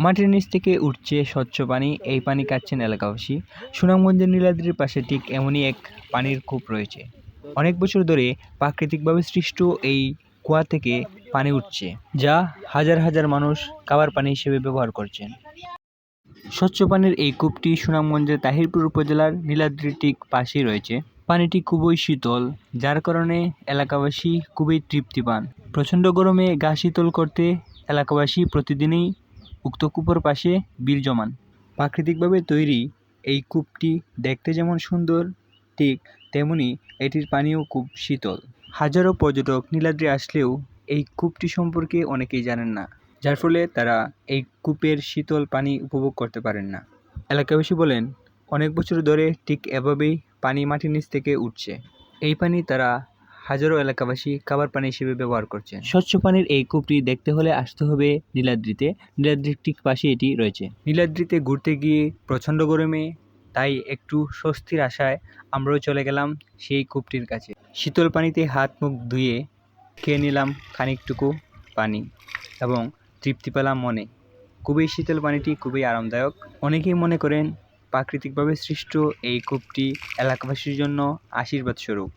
মাটির নিচ থেকে উঠছে স্বচ্ছ পানি, এই পানি কাটছেন এলাকাবাসী। সুনামগঞ্জের নীলাদ্রির পাশে ঠিক এমনই এক পানির কূপ রয়েছে। অনেক বছর ধরে প্রাকৃতিকভাবে সৃষ্ট এই কুয়া থেকে পানি উঠছে, যা হাজার হাজার মানুষ খাবার পানি হিসেবে ব্যবহার করছেন। স্বচ্ছ পানির এই কূপটি সুনামগঞ্জের তাহিরপুর উপজেলার নীলাদ্রির ঠিক পাশেই রয়েছে। পানিটি খুবই শীতল, যার কারণে এলাকাবাসী খুবই তৃপ্তি পান। প্রচণ্ড গরমে গা শীতল করতে এলাকাবাসী প্রতিদিনই উক্ত কূপের পাশে ভিড় জমান। প্রাকৃতিকভাবে তৈরি এই কূপটি দেখতে যেমন সুন্দর, ঠিক তেমনি এটির পানিও খুব শীতল। হাজারো পর্যটক নীলাদ্রি আসলেও এই কূপটি সম্পর্কে অনেকেই জানেন না, যার ফলে তারা এই কূপের শীতল পানি উপভোগ করতে পারেন না। এলাকাবাসী বলেন, অনেক বছর ধরে ঠিক এভাবেই পানি মাটির নিচ থেকে উঠছে। এই পানি তারা হাজারো এলাকাবাসী খাবার পানি হিসেবে ব্যবহার করছেন। স্বচ্ছ পানির এই কূপটি দেখতে হলে আসতে হবে নীলাদ্রিতে। নীলাদ্রির ঠিক পাশে এটি রয়েছে। নীলাদ্রিতে ঘুরতে গিয়ে প্রচণ্ড গরমে, তাই একটু স্বস্তির আশায় আমরাও চলে গেলাম সেই কূপটির কাছে। শীতল পানিতে হাত মুখ ধুয়ে খেয়ে নিলাম খানিকটুকু পানি এবং তৃপ্তি পেলাম মনে। খুবই শীতল পানিটি খুবই আরামদায়ক। অনেকেই মনে করেন প্রাকৃতিকভাবে সৃষ্ট এই কূপটি এলাকাবাসীর জন্য আশীর্বাদ স্বরূপ।